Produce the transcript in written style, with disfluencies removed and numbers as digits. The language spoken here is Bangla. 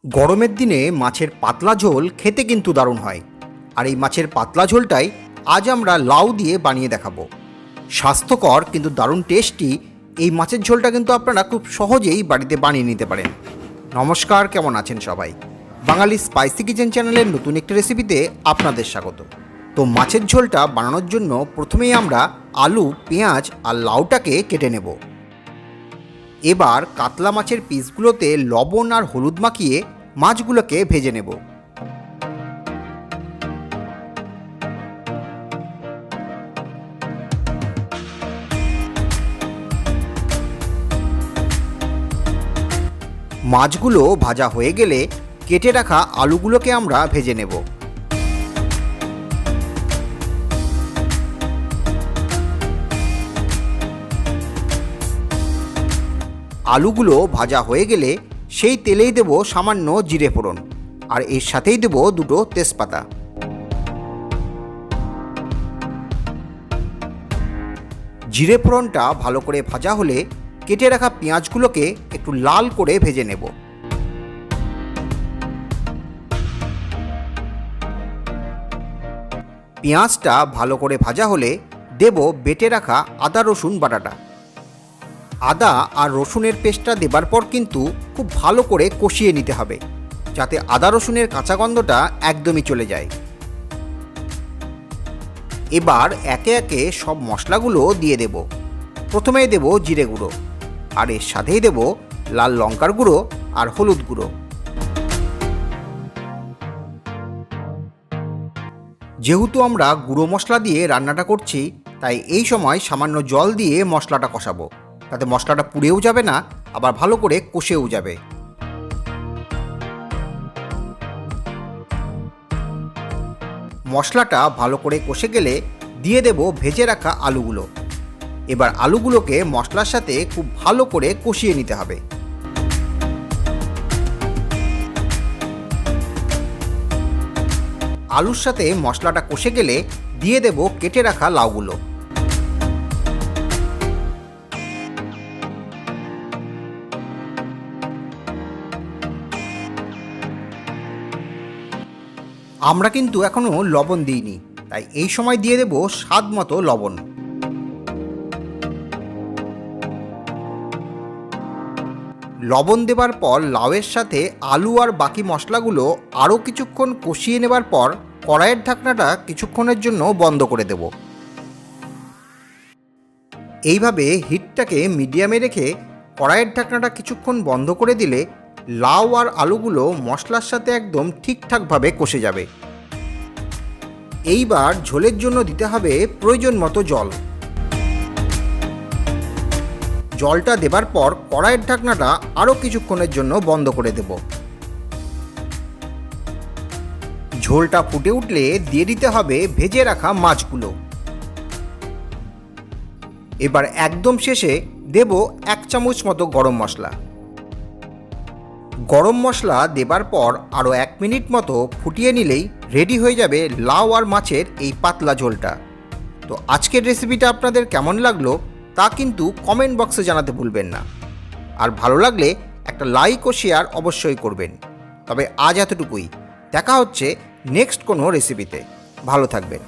গরমের দিনে মাছের পাতলা ঝোল খেতে কিন্তু দারুণ হয়। আর এই মাছের পাতলা ঝোলটাই আজ আমরা লাউ দিয়ে বানিয়ে দেখাবো। স্বাস্থ্যকর কিন্তু দারুণ টেস্টি এই মাছের ঝোলটা কিন্তু আপনারা খুব সহজেই বাড়িতে বানিয়ে নিতে পারেন। নমস্কার, কেমন আছেন সবাই? বাঙালি স্পাইসি কিচেন চ্যানেলের নতুন একটি রেসিপিতে আপনাদের স্বাগত। তো মাছের ঝোলটা বানানোর জন্য প্রথমেই আমরা আলু, পেঁয়াজ আর লাউটাকে কেটে নেব। এবার কাতলা মাছের পিসগুলোতে লবণ আর হলুদ মাখিয়ে মাছগুলোকে ভেজে নেব। মাছগুলো ভাজা হয়ে গেলে কেটে রাখা আলুগুলোকে আমরা ভেজে নেব। আলুগুলো ভাজা হয়ে গেলে সেই তেলেই দেব সামান্য জিরে ফোড়ন, আর এর সাথেই দেব দুটো তেজপাতা। জিরে ফোড়নটা ভালো করে ভাজা হলে কেটে রাখা পেঁয়াজগুলোকে একটু লাল করে ভেজে নেব। পেঁয়াজটা ভালো করে ভাজা হলে দেব বেটে রাখা আদা রসুন বাটাটা। আদা আর রসুনের পেস্টটা দেবার পর কিন্তু খুব ভালো করে কষিয়ে নিতে হবে, যাতে আদা রসুনের কাঁচা গন্ধটা একদমই চলে যায়। এবার একে একে সব মশলাগুলো দিয়ে দেব। প্রথমেই দেব জিরে গুঁড়ো, আর এর সাথেই দেব লাল লঙ্কার গুঁড়ো আর হলুদ গুঁড়ো। যেহেতু আমরা গুঁড়ো মশলা দিয়ে রান্নাটা করছি, তাই এই সময় সামান্য জল দিয়ে মশলাটা কষাবো, তাতে মশলাটা পুড়েও যাবে না, আবার ভালো করে কষেও যাবে। মশলাটা ভালো করে কষে গেলে দিয়ে দেব ভেজে রাখা আলুগুলো। এবার আলুগুলোকে মশলার সাথে খুব ভালো করে কষিয়ে নিতে হবে। আলুর সাথে মশলাটা কষে গেলে দিয়ে দেব কেটে রাখা লাউগুলো। আমরা কিন্তু এখনো লবণ দিইনি, তাই এই সময় দিয়ে দেব স্বাদ মতো লবণ। লবণ দেবার পর লাউয়ের সাথে আলু আর বাকি মশলাগুলো আরও কিছুক্ষণ কষিয়ে নেবার পর কড়াইয়ের ঢাকনাটা কিছুক্ষণের জন্য বন্ধ করে দেব। এইভাবে হিটটাকে মিডিয়ামে রেখে কড়াইয়ের ঢাকনাটা কিছুক্ষণ বন্ধ করে দিলে লাউ আর আলুগুলো মশলার সাথে একদম ঠিকঠাকভাবে কষে যাবে। এইবার ঝোলের জন্য দিতে হবে প্রয়োজন মতো জল। জলটা দেবার পর কড়াইয়ের ঢাকনাটা আরও কিছুক্ষণের জন্য বন্ধ করে দেব। ঝোলটা ফুটে উঠলে দিয়ে দিতে হবে ভেজে রাখা মাছগুলো। এবার একদম শেষে দেব 1 চামচ মতো গরম মশলা। গরম মশলা দেবার পর আরও 1 মিনিট মতো ফুটিয়ে নিলেই রেডি হয়ে যাবে লাউ আর মাছের এই পাতলা ঝোলটা। তো আজকের রেসিপিটা আপনাদের কেমন লাগলো তা কিন্তু কমেন্ট বক্সে জানাতে ভুলবেন না। আর ভালো লাগলে একটা লাইক ও শেয়ার অবশ্যই করবেন। তবে আজ এতটুকুই, দেখা হচ্ছে নেক্সট কোনো রেসিপিতে। ভালো থাকবেন।